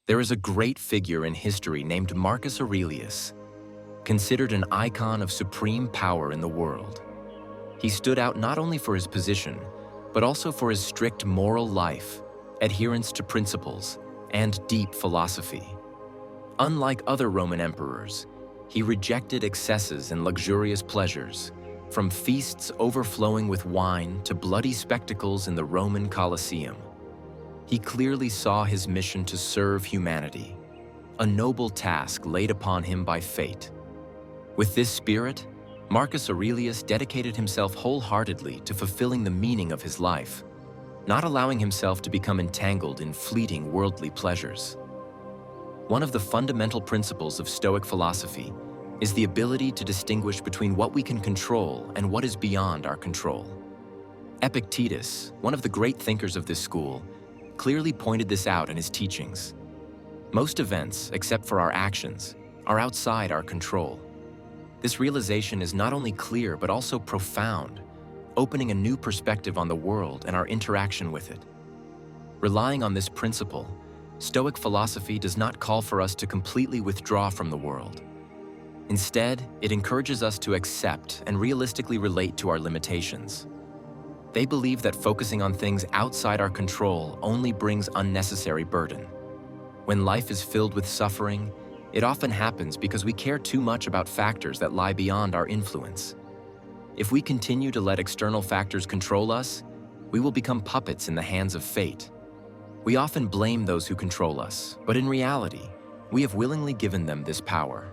There is a great figure in history named Marcus Aurelius, considered an icon of supreme power in the world. He stood out not only for his position, but also for his strict moral life, adherence to principles, and deep philosophy. Unlike other Roman emperors, he rejected excesses and luxurious pleasures, from feasts overflowing with wine to bloody spectacles in the Roman Colosseum. He clearly saw his mission to serve humanity, a noble task laid upon him by fate. With this spirit, Marcus Aurelius dedicated himself wholeheartedly to fulfilling the meaning of his life, not allowing himself to become entangled in fleeting worldly pleasures. One of the fundamental principles of Stoic philosophy is the ability to distinguish between what we can control and what is beyond our control. Epictetus, one of the great thinkers of this school, clearly pointed this out in his teachings. Most events, except for our actions, are outside our control. This realization is not only clear but also profound, opening a new perspective on the world and our interaction with it. Relying on this principle, Stoic philosophy does not call for us to completely withdraw from the world. Instead, it encourages us to accept and realistically relate to our limitations. They believe that focusing on things outside our control only brings unnecessary burden. When life is filled with suffering, it often happens because we care too much about factors that lie beyond our influence. If we continue to let external factors control us, we will become puppets in the hands of fate. We often blame those who control us, but in reality, we have willingly given them this power.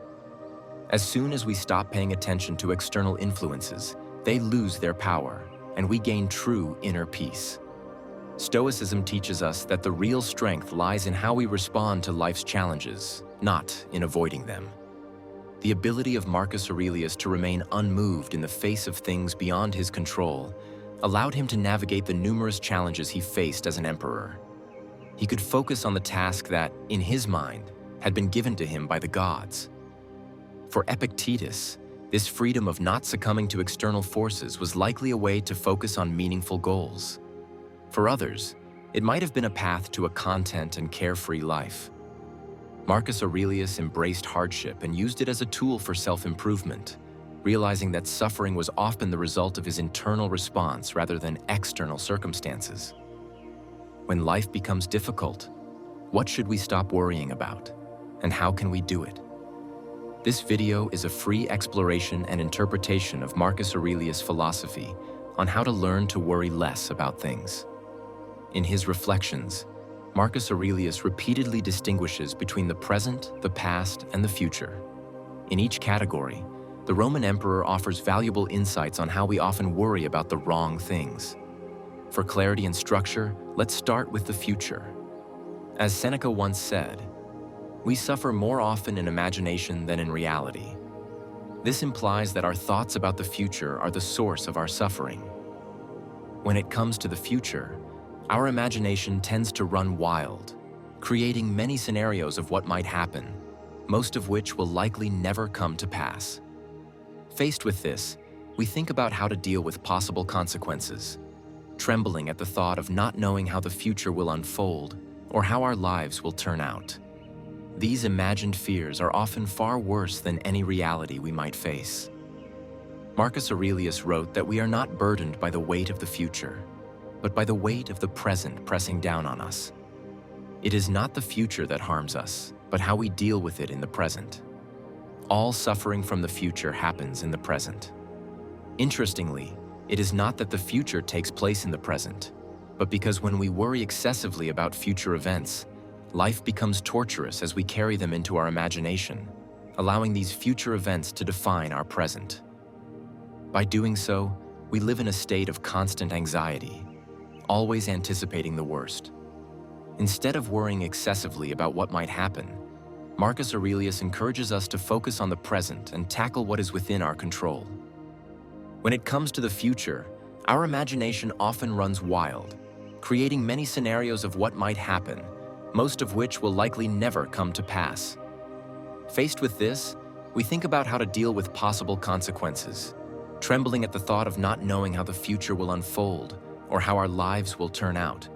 As soon as we stop paying attention to external influences, they lose their power, and we gain true inner peace. Stoicism teaches us that the real strength lies in how we respond to life's challenges, not in avoiding them. The ability of Marcus Aurelius to remain unmoved in the face of things beyond his control allowed him to navigate the numerous challenges he faced as an emperor. He could focus on the task that, in his mind, had been given to him by the gods. For Epictetus, this freedom of not succumbing to external forces was likely a way to focus on meaningful goals. For others, it might have been a path to a content and carefree life. Marcus Aurelius embraced hardship and used it as a tool for self-improvement, realizing that suffering was often the result of his internal response rather than external circumstances. When life becomes difficult, what should we stop worrying about, and how can we do it? This video is a free exploration and interpretation of Marcus Aurelius' philosophy on how to learn to worry less about things. In his reflections, Marcus Aurelius repeatedly distinguishes between the present, the past, and the future. In each category, the Roman emperor offers valuable insights on how we often worry about the wrong things. For clarity and structure, let's start with the future. As Seneca once said, "We suffer more often in imagination than in reality." This implies that our thoughts about the future are the source of our suffering. When it comes to the future, our imagination tends to run wild, creating many scenarios of what might happen, most of which will likely never come to pass. Faced with this, we think about how to deal with possible consequences, trembling at the thought of not knowing how the future will unfold or how our lives will turn out. These imagined fears are often far worse than any reality we might face. Marcus Aurelius wrote that we are not burdened by the weight of the future, but by the weight of the present pressing down on us. It is not the future that harms us, but how we deal with it in the present. All suffering from the future happens in the present. Interestingly, it is not that the future takes place in the present, but because when we worry excessively about future events, life becomes torturous as we carry them into our imagination, allowing these future events to define our present. By doing so, we live in a state of constant anxiety, always anticipating the worst. Instead of worrying excessively about what might happen, Marcus Aurelius encourages us to focus on the present and tackle what is within our control. When it comes to the future, our imagination often runs wild, creating many scenarios of what might happen, most of which will likely never come to pass. Faced with this, we think about how to deal with possible consequences, trembling at the thought of not knowing how the future will unfold or how our lives will turn out.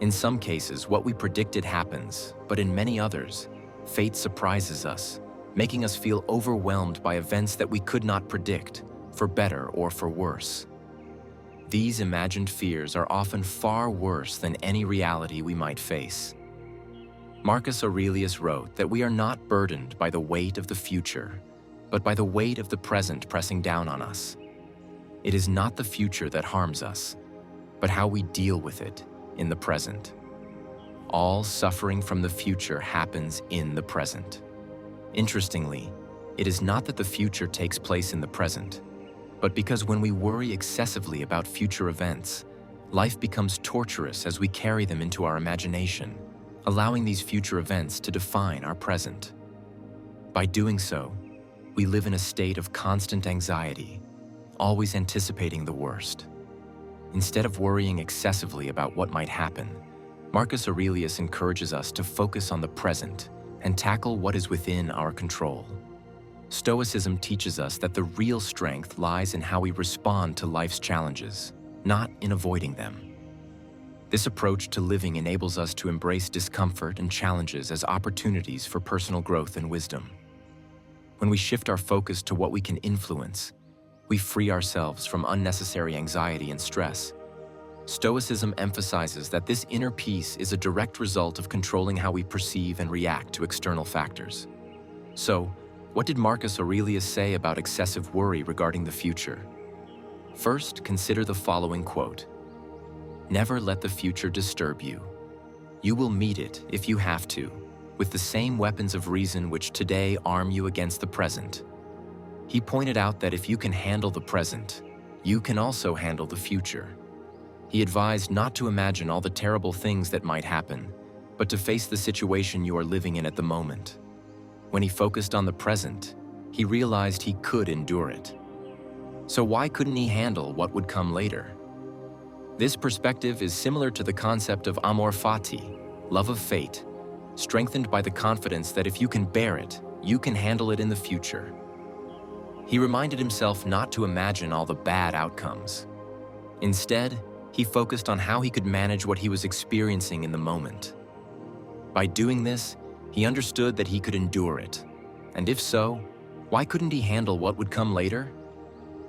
In some cases, what we predicted happens, but in many others, fate surprises us, making us feel overwhelmed by events that we could not predict, for better or for worse. These imagined fears are often far worse than any reality we might face. Marcus Aurelius wrote that we are not burdened by the weight of the future, but by the weight of the present pressing down on us. It is not the future that harms us, but how we deal with it in the present. All suffering from the future happens in the present. Interestingly, it is not that the future takes place in the present, but because when we worry excessively about future events, life becomes torturous as we carry them into our imagination, allowing these future events to define our present. By doing so, we live in a state of constant anxiety, always anticipating the worst. Instead of worrying excessively about what might happen, Marcus Aurelius encourages us to focus on the present and tackle what is within our control. Stoicism teaches us that the real strength lies in how we respond to life's challenges, not in avoiding them. This approach to living enables us to embrace discomfort and challenges as opportunities for personal growth and wisdom. When we shift our focus to what we can influence, we free ourselves from unnecessary anxiety and stress. Stoicism emphasizes that this inner peace is a direct result of controlling how we perceive and react to external factors. So, what did Marcus Aurelius say about excessive worry regarding the future? First, consider the following quote: "Never let the future disturb you. You will meet it, if you have to, with the same weapons of reason which today arm you against the present." He pointed out that if you can handle the present, you can also handle the future. He advised not to imagine all the terrible things that might happen, but to face the situation you are living in at the moment. When he focused on the present, he realized he could endure it. So why couldn't he handle what would come later? This perspective is similar to the concept of amor fati, love of fate, strengthened by the confidence that if you can bear it, you can handle it in the future. He reminded himself not to imagine all the bad outcomes. Instead, he focused on how he could manage what he was experiencing in the moment. By doing this, he understood that he could endure it. And if so, why couldn't he handle what would come later?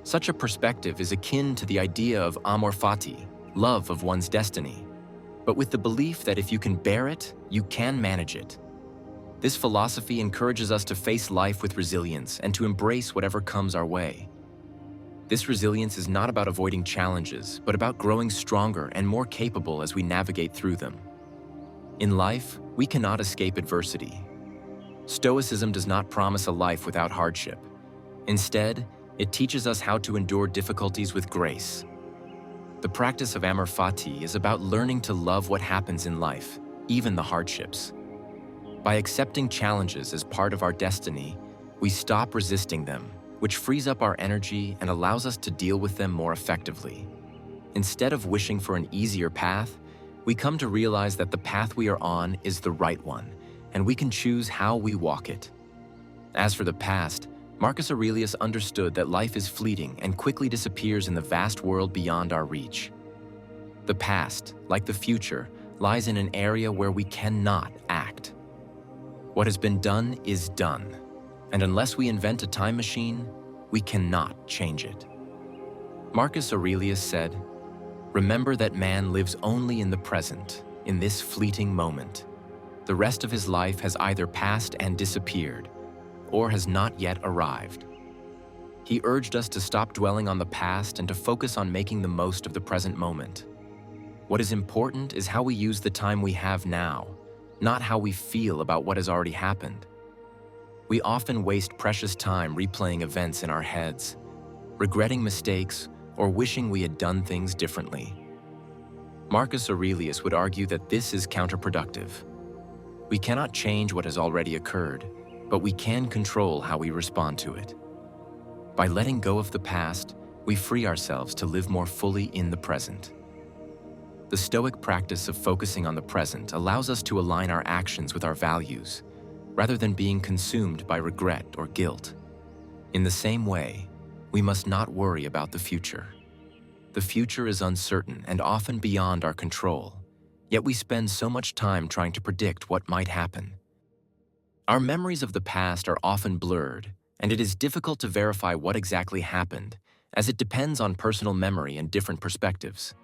Such a perspective is akin to the idea of amor fati, love of one's destiny, but with the belief that if you can bear it, you can manage it. This philosophy encourages us to face life with resilience and to embrace whatever comes our way. This resilience is not about avoiding challenges, but about growing stronger and more capable as we navigate through them. In life, we cannot escape adversity. Stoicism does not promise a life without hardship. Instead, it teaches us how to endure difficulties with grace. The practice of amor fati is about learning to love what happens in life, even the hardships. By accepting challenges as part of our destiny, we stop resisting them, which frees up our energy and allows us to deal with them more effectively. Instead of wishing for an easier path, we come to realize that the path we are on is the right one, and we can choose how we walk it. As for the past, Marcus Aurelius understood that life is fleeting and quickly disappears in the vast world beyond our reach. The past, like the future, lies in an area where we cannot act. What has been done is done, and unless we invent a time machine, we cannot change it. Marcus Aurelius said, "Remember that man lives only in the present, in this fleeting moment. The rest of his life has either passed and disappeared, or has not yet arrived." He urged us to stop dwelling on the past and to focus on making the most of the present moment. What is important is how we use the time we have now, not how we feel about what has already happened. We often waste precious time replaying events in our heads, regretting mistakes, or wishing we had done things differently. Marcus Aurelius would argue that this is counterproductive. We cannot change what has already occurred, but we can control how we respond to it. By letting go of the past, we free ourselves to live more fully in the present. The Stoic practice of focusing on the present allows us to align our actions with our values, rather than being consumed by regret or guilt. In the same way, we must not worry about the future. The future is uncertain and often beyond our control, Yet we spend so much time trying to predict what might happen. Our memories of the past are often blurred, and it is difficult to verify what exactly happened, as it depends on personal memory and different perspectives.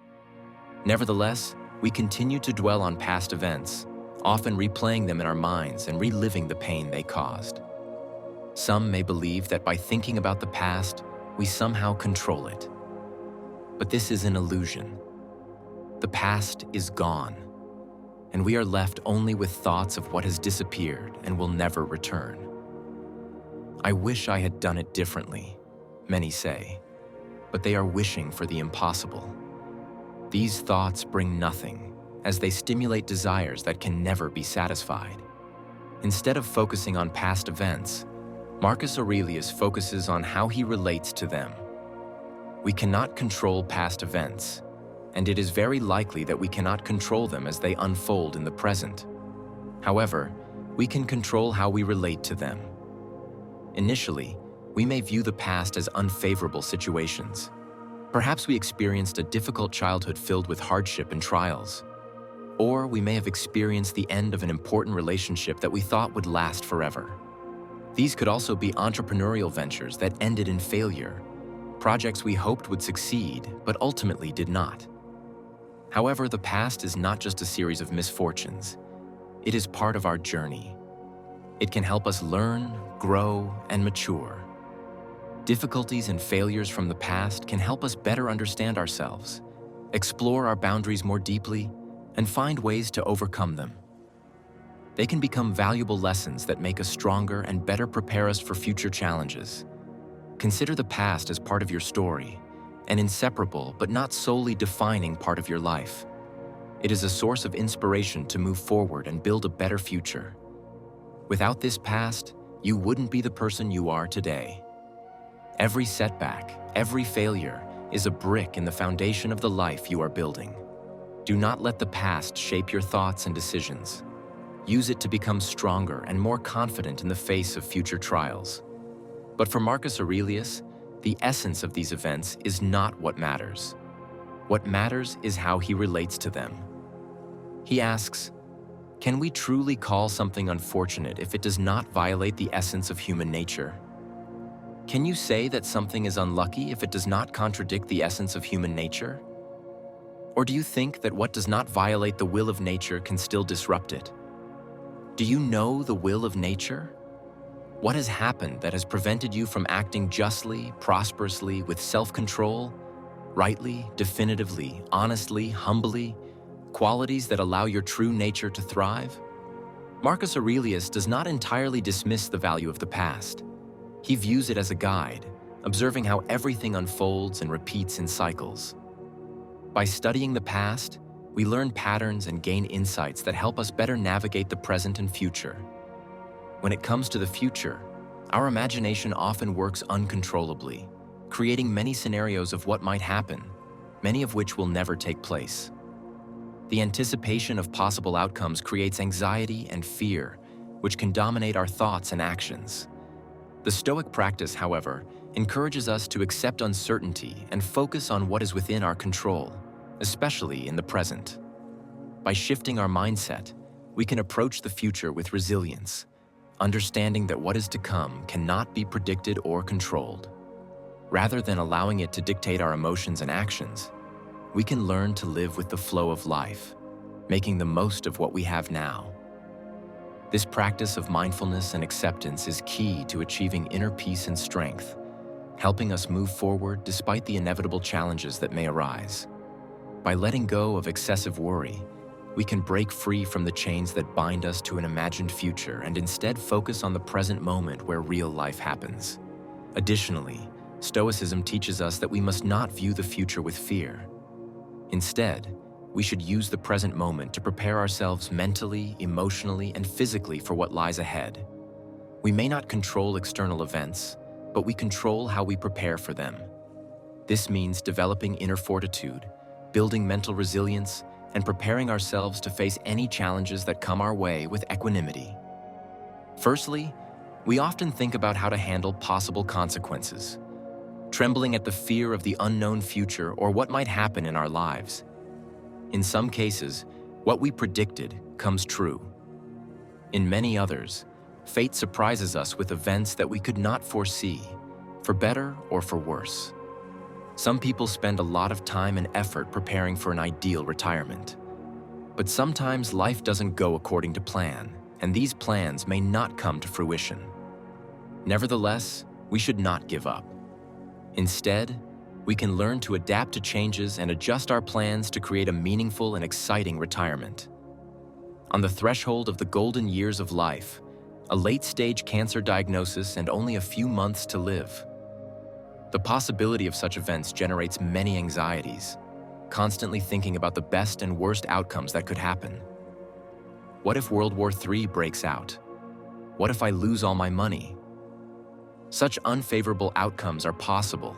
Nevertheless, we continue to dwell on past events, often replaying them in our minds and reliving the pain they caused. Some may believe that by thinking about the past, we somehow control it. But this is an illusion. The past is gone, and we are left only with thoughts of what has disappeared and will never return. I wish I had done it differently, many say, but they are wishing for the impossible. These thoughts bring nothing, as they stimulate desires that can never be satisfied. Instead of focusing on past events, Marcus Aurelius focuses on how he relates to them. We cannot control past events, and it is very likely that we cannot control them as they unfold in the present. However, we can control how we relate to them. Initially, we may view the past as unfavorable situations. Perhaps we experienced a difficult childhood filled with hardship and trials. Or we may have experienced the end of an important relationship that we thought would last forever. These could also be entrepreneurial ventures that ended in failure, projects we hoped would succeed but ultimately did not. However, the past is not just a series of misfortunes. It is part of our journey. It can help us learn, grow, and mature. Difficulties and failures from the past can help us better understand ourselves, explore our boundaries more deeply, and find ways to overcome them. They can become valuable lessons that make us stronger and better prepare us for future challenges. Consider the past as part of your story, an inseparable but not solely defining part of your life. It is a source of inspiration to move forward and build a better future. Without this past, you wouldn't be the person you are today. Every setback, every failure, is a brick in the foundation of the life you are building. Do not let the past shape your thoughts and decisions. Use it to become stronger and more confident in the face of future trials. But for Marcus Aurelius, the essence of these events is not what matters. What matters is how he relates to them. He asks, can we truly call something unfortunate if it does not violate the essence of human nature? Can you say that something is unlucky if it does not contradict the essence of human nature? Or do you think that what does not violate the will of nature can still disrupt it? Do you know the will of nature? What has happened that has prevented you from acting justly, prosperously, with self-control, rightly, definitively, honestly, humbly, qualities that allow your true nature to thrive? Marcus Aurelius does not entirely dismiss the value of the past. He views it as a guide, observing how everything unfolds and repeats in cycles. By studying the past, we learn patterns and gain insights that help us better navigate the present and future. When it comes to the future, our imagination often works uncontrollably, creating many scenarios of what might happen, many of which will never take place. The anticipation of possible outcomes creates anxiety and fear, which can dominate our thoughts and actions. The Stoic practice, however, encourages us to accept uncertainty and focus on what is within our control, especially in the present. By shifting our mindset, we can approach the future with resilience, understanding that what is to come cannot be predicted or controlled. Rather than allowing it to dictate our emotions and actions, we can learn to live with the flow of life, making the most of what we have now. This practice of mindfulness and acceptance is key to achieving inner peace and strength, helping us move forward despite the inevitable challenges that may arise. By letting go of excessive worry, we can break free from the chains that bind us to an imagined future and instead focus on the present moment where real life happens. Additionally, Stoicism teaches us that we must not view the future with fear. Instead, we should use the present moment to prepare ourselves mentally, emotionally, and physically for what lies ahead. We may not control external events, but we control how we prepare for them. This means developing inner fortitude, building mental resilience, and preparing ourselves to face any challenges that come our way with equanimity. Firstly, we often think about how to handle possible consequences, trembling at the fear of the unknown future or what might happen in our lives. In some cases, What we predicted comes true. In many others, fate surprises us with events that we could not foresee, for better or for worse. Some people spend a lot of time and effort preparing for an ideal retirement. But sometimes life doesn't go according to plan, and these plans may not come to fruition. Nevertheless, we should not give up. Instead, we can learn to adapt to changes and adjust our plans to create a meaningful and exciting retirement. On the threshold of the golden years of life, a late-stage cancer diagnosis and only a few months to live. The possibility of such events generates many anxieties, constantly thinking about the best and worst outcomes that could happen. What if World War III breaks out? What if I lose all my money? Such unfavorable outcomes are possible,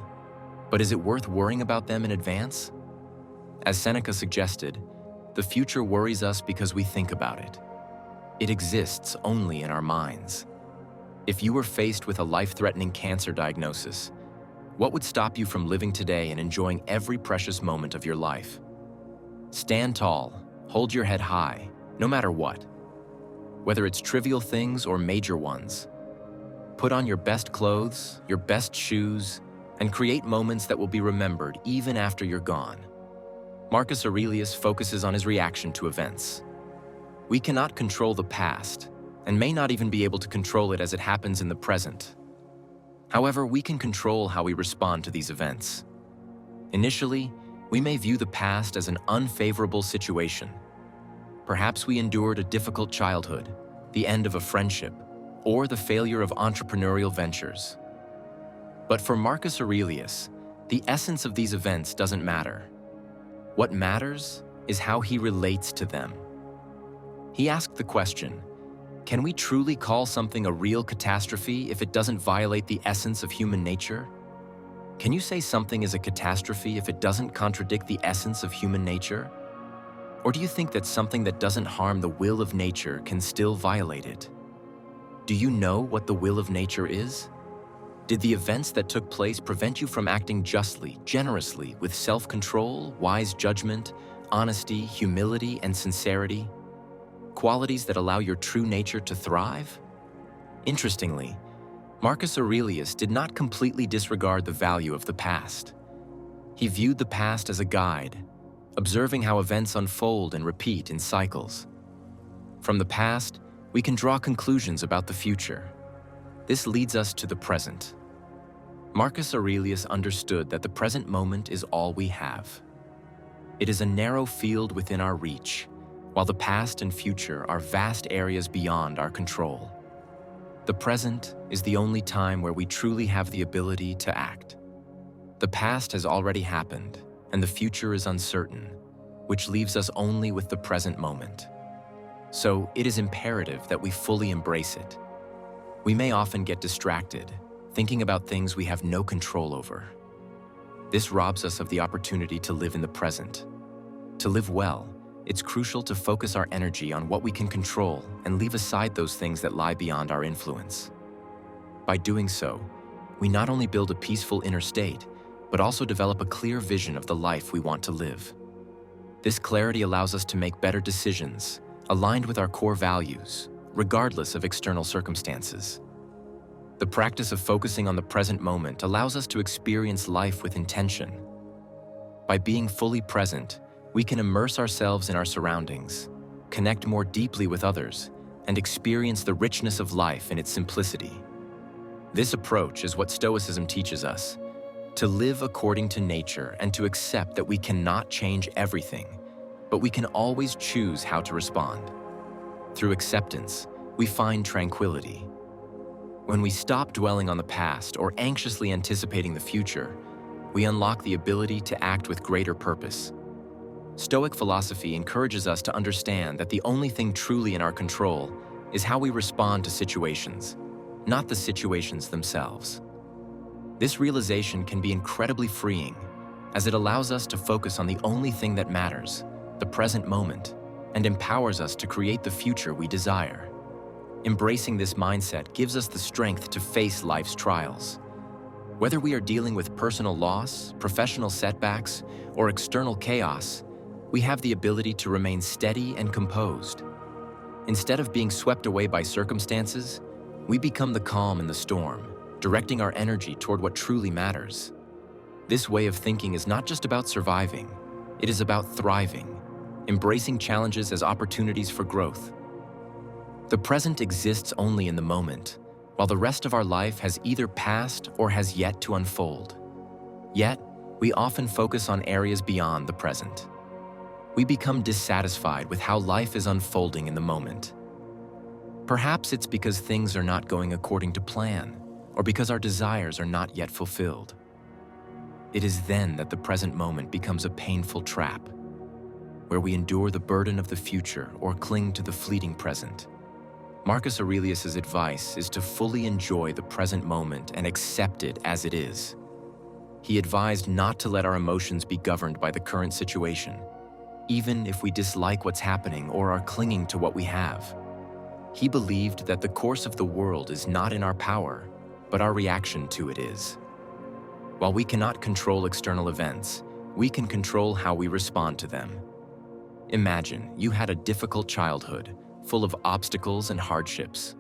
but is it worth worrying about them in advance? As Seneca suggested, the future worries us because we think about it. It exists only in our minds. If you were faced with a life-threatening cancer diagnosis, what would stop you from living today and enjoying every precious moment of your life? Stand tall, hold your head high, no matter what. Whether it's trivial things or major ones, put on your best clothes, your best shoes, and create moments that will be remembered even after you're gone. Marcus Aurelius focuses on his reaction to events. We cannot control the past, and may not even be able to control it as it happens in the present. However, we can control how we respond to these events. Initially, we may view the past as an unfavorable situation. Perhaps we endured a difficult childhood, the end of a friendship, or the failure of entrepreneurial ventures. But for Marcus Aurelius, the essence of these events doesn't matter. What matters is how he relates to them. He asked the question, can we truly call something a real catastrophe if it doesn't violate the essence of human nature? Can you say something is a catastrophe if it doesn't contradict the essence of human nature? Or do you think that something that doesn't harm the will of nature can still violate it? Do you know what the will of nature is? Did the events that took place prevent you from acting justly, generously, with self-control, wise judgment, honesty, humility, and sincerity? Qualities that allow your true nature to thrive? Interestingly, Marcus Aurelius did not completely disregard the value of the past. He viewed the past as a guide, observing how events unfold and repeat in cycles. From the past, we can draw conclusions about the future. This leads us to the present. Marcus Aurelius understood that the present moment is all we have. It is a narrow field within our reach, while the past and future are vast areas beyond our control. The present is the only time where we truly have the ability to act. The past has already happened, and the future is uncertain, which leaves us only with the present moment. So it is imperative that we fully embrace it. We may often get distracted, thinking about things we have no control over. This robs us of the opportunity to live in the present. To live well, it's crucial to focus our energy on what we can control and leave aside those things that lie beyond our influence. By doing so, we not only build a peaceful inner state, but also develop a clear vision of the life we want to live. This clarity allows us to make better decisions, aligned with our core values, regardless of external circumstances. The practice of focusing on the present moment allows us to experience life with intention. By being fully present, we can immerse ourselves in our surroundings, connect more deeply with others, and experience the richness of life in its simplicity. This approach is what Stoicism teaches us: to live according to nature and to accept that we cannot change everything, but we can always choose how to respond. Through acceptance, we find tranquility. When we stop dwelling on the past or anxiously anticipating the future, we unlock the ability to act with greater purpose. Stoic philosophy encourages us to understand that the only thing truly in our control is how we respond to situations, not the situations themselves. This realization can be incredibly freeing, as it allows us to focus on the only thing that matters, the present moment, and empowers us to create the future we desire. Embracing this mindset gives us the strength to face life's trials. Whether we are dealing with personal loss, professional setbacks, or external chaos, we have the ability to remain steady and composed. Instead of being swept away by circumstances, we become the calm in the storm, directing our energy toward what truly matters. This way of thinking is not just about surviving, it is about thriving, embracing challenges as opportunities for growth. The present exists only in the moment, while the rest of our life has either passed or has yet to unfold. Yet, we often focus on areas beyond the present. We become dissatisfied with how life is unfolding in the moment. Perhaps it's because things are not going according to plan, or because our desires are not yet fulfilled. It is then that the present moment becomes a painful trap, where we endure the burden of the future or cling to the fleeting present. Marcus Aurelius' advice is to fully enjoy the present moment and accept it as it is. He advised not to let our emotions be governed by the current situation, even if we dislike what's happening or are clinging to what we have. He believed that the course of the world is not in our power, but our reaction to it is. While we cannot control external events, we can control how we respond to them. Imagine you had a difficult childhood, full of obstacles and hardships.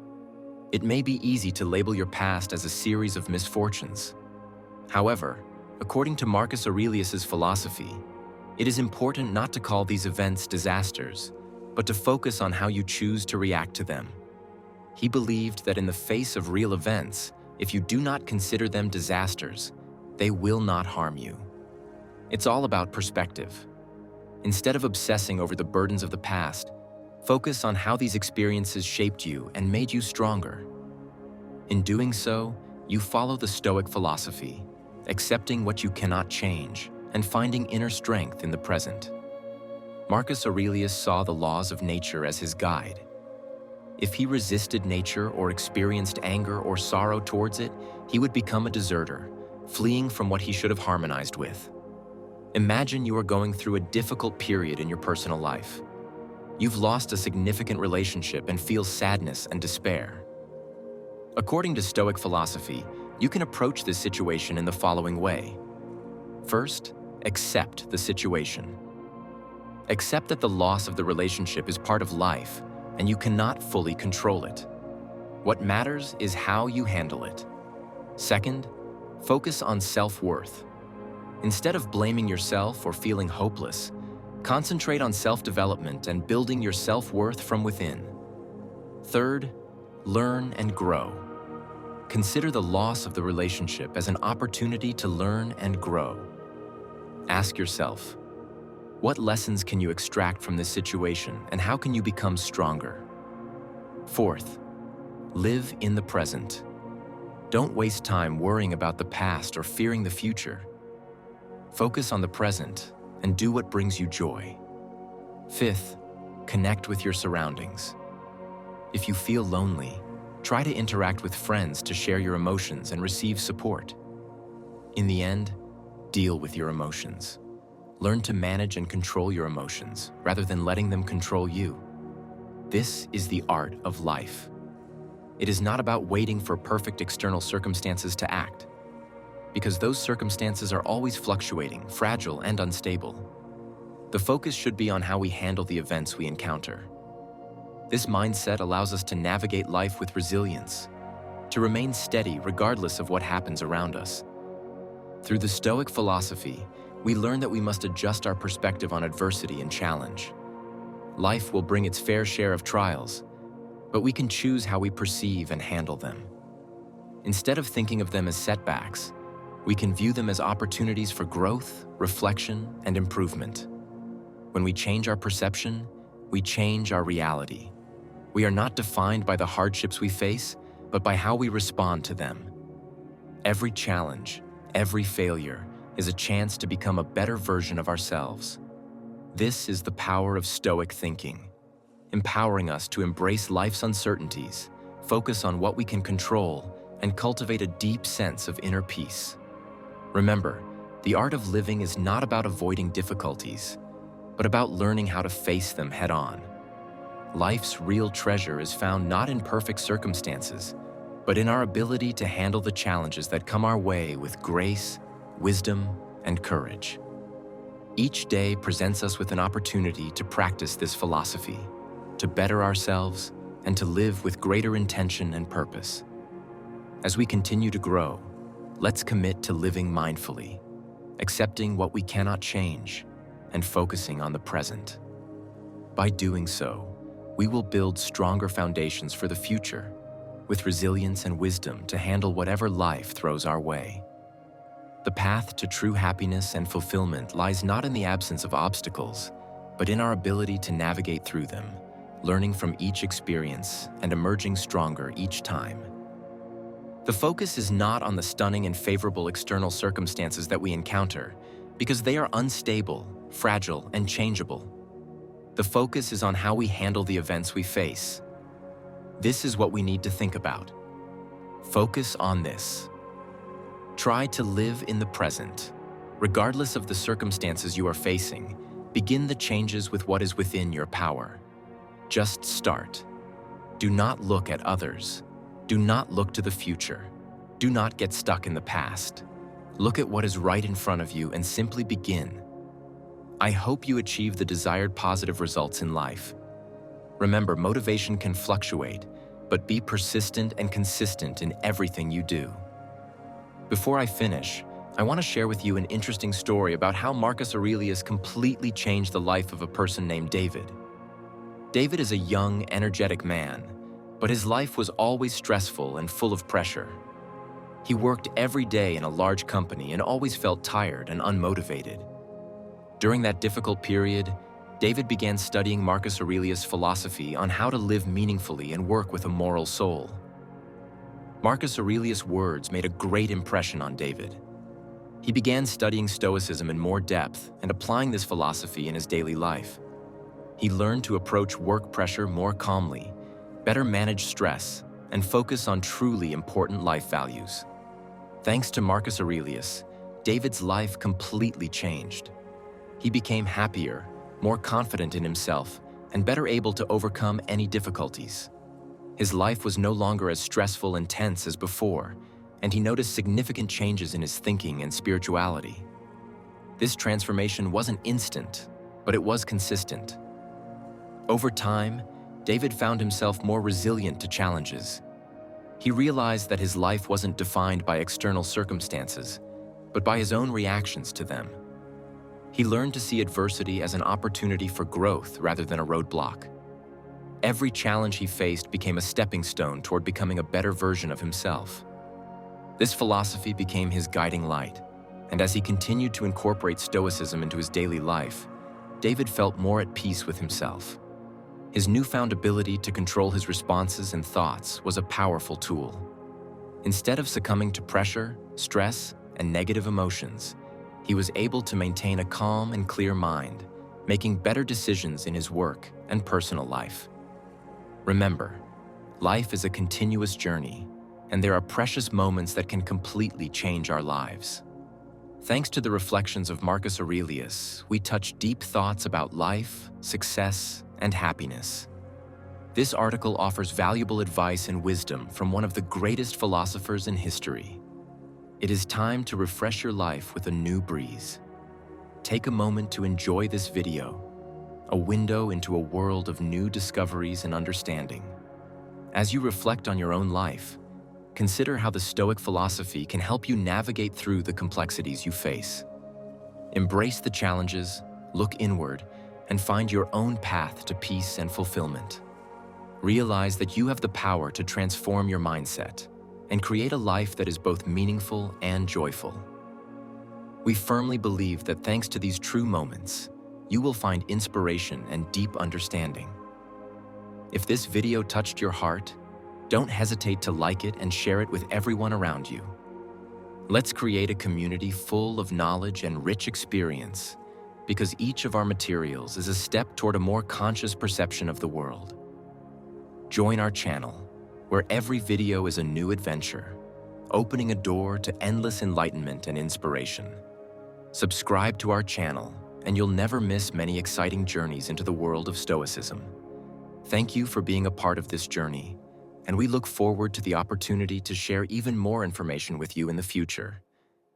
It may be easy to label your past as a series of misfortunes. However, according to Marcus Aurelius' philosophy, it is important not to call these events disasters, but to focus on how you choose to react to them. He believed that in the face of real events, if you do not consider them disasters, they will not harm you. It's all about perspective. Instead of obsessing over the burdens of the past, focus on how these experiences shaped you and made you stronger. In doing so, you follow the Stoic philosophy, accepting what you cannot change and finding inner strength in the present. Marcus Aurelius saw the laws of nature as his guide. If he resisted nature or experienced anger or sorrow towards it, he would become a deserter, fleeing from what he should have harmonized with. Imagine you are going through a difficult period in your personal life. You've lost a significant relationship and feel sadness and despair. According to Stoic philosophy, you can approach this situation in the following way. First, accept the situation. Accept that the loss of the relationship is part of life, and you cannot fully control it. What matters is how you handle it. Second, focus on self-worth. Instead of blaming yourself or feeling hopeless, concentrate on self-development and building your self-worth from within. Third, learn and grow. Consider the loss of the relationship as an opportunity to learn and grow. Ask yourself, what lessons can you extract from this situation and how can you become stronger? Fourth, live in the present. Don't waste time worrying about the past or fearing the future. Focus on the present and do what brings you joy. Fifth, connect with your surroundings. If you feel lonely, try to interact with friends to share your emotions and receive support. In the end, deal with your emotions. Learn to manage and control your emotions rather than letting them control you. This is the art of life. It is not about waiting for perfect external circumstances to act, because those circumstances are always fluctuating, fragile, and unstable. The focus should be on how we handle the events we encounter. This mindset allows us to navigate life with resilience, to remain steady regardless of what happens around us. Through the Stoic philosophy, we learn that we must adjust our perspective on adversity and challenge. Life will bring its fair share of trials, but we can choose how we perceive and handle them. Instead of thinking of them as setbacks, we can view them as opportunities for growth, reflection, and improvement. When we change our perception, we change our reality. We are not defined by the hardships we face, but by how we respond to them. Every challenge, every failure, is a chance to become a better version of ourselves. This is the power of Stoic thinking, empowering us to embrace life's uncertainties, focus on what we can control, and cultivate a deep sense of inner peace. Remember, the art of living is not about avoiding difficulties, but about learning how to face them head-on. Life's real treasure is found not in perfect circumstances, but in our ability to handle the challenges that come our way with grace, wisdom, and courage. Each day presents us with an opportunity to practice this philosophy, to better ourselves, and to live with greater intention and purpose. As we continue to grow, let's commit to living mindfully, accepting what we cannot change, and focusing on the present. By doing so, we will build stronger foundations for the future, with resilience and wisdom to handle whatever life throws our way. The path to true happiness and fulfillment lies not in the absence of obstacles, but in our ability to navigate through them, learning from each experience and emerging stronger each time. The focus is not on the stunning and favorable external circumstances that we encounter, because they are unstable, fragile, and changeable. The focus is on how we handle the events we face. This is what we need to think about. Focus on this. Try to live in the present. Regardless of the circumstances you are facing, begin the changes with what is within your power. Just start. Do not look at others. Do not look to the future. Do not get stuck in the past. Look at what is right in front of you and simply begin. I hope you achieve the desired positive results in life. Remember, motivation can fluctuate, but be persistent and consistent in everything you do. Before I finish, I want to share with you an interesting story about how Marcus Aurelius completely changed the life of a person named David. David is a young, energetic man, but his life was always stressful and full of pressure. He worked every day in a large company and always felt tired and unmotivated. During that difficult period, David began studying Marcus Aurelius' philosophy on how to live meaningfully and work with a moral soul. Marcus Aurelius' words made a great impression on David. He began studying Stoicism in more depth and applying this philosophy in his daily life. He learned to approach work pressure more calmly, better manage stress, and focus on truly important life values. Thanks to Marcus Aurelius, David's life completely changed. He became happier, more confident in himself, and better able to overcome any difficulties. His life was no longer as stressful and tense as before, and he noticed significant changes in his thinking and spirituality. This transformation wasn't instant, but it was consistent. Over time, David found himself more resilient to challenges. He realized that his life wasn't defined by external circumstances, but by his own reactions to them. He learned to see adversity as an opportunity for growth rather than a roadblock. Every challenge he faced became a stepping stone toward becoming a better version of himself. This philosophy became his guiding light, and as he continued to incorporate Stoicism into his daily life, David felt more at peace with himself. His newfound ability to control his responses and thoughts was a powerful tool. Instead of succumbing to pressure, stress, and negative emotions, he was able to maintain a calm and clear mind, making better decisions in his work and personal life. Remember, life is a continuous journey, and there are precious moments that can completely change our lives. Thanks to the reflections of Marcus Aurelius, we touch deep thoughts about life, success, and happiness. This article offers valuable advice and wisdom from one of the greatest philosophers in history. It is time to refresh your life with a new breeze. Take a moment to enjoy this video, a window into a world of new discoveries and understanding. As you reflect on your own life, consider how the Stoic philosophy can help you navigate through the complexities you face. Embrace the challenges, look inward, and find your own path to peace and fulfillment. Realize that you have the power to transform your mindset and create a life that is both meaningful and joyful. We firmly believe that thanks to these true moments, you will find inspiration and deep understanding. If this video touched your heart, don't hesitate to like it and share it with everyone around you. Let's create a community full of knowledge and rich experience, because each of our materials is a step toward a more conscious perception of the world. Join our channel, where every video is a new adventure, opening a door to endless enlightenment and inspiration. Subscribe to our channel, and you'll never miss many exciting journeys into the world of Stoicism. Thank you for being a part of this journey, and we look forward to the opportunity to share even more information with you in the future.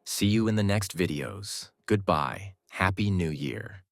See you in the next videos. Goodbye. Happy New Year.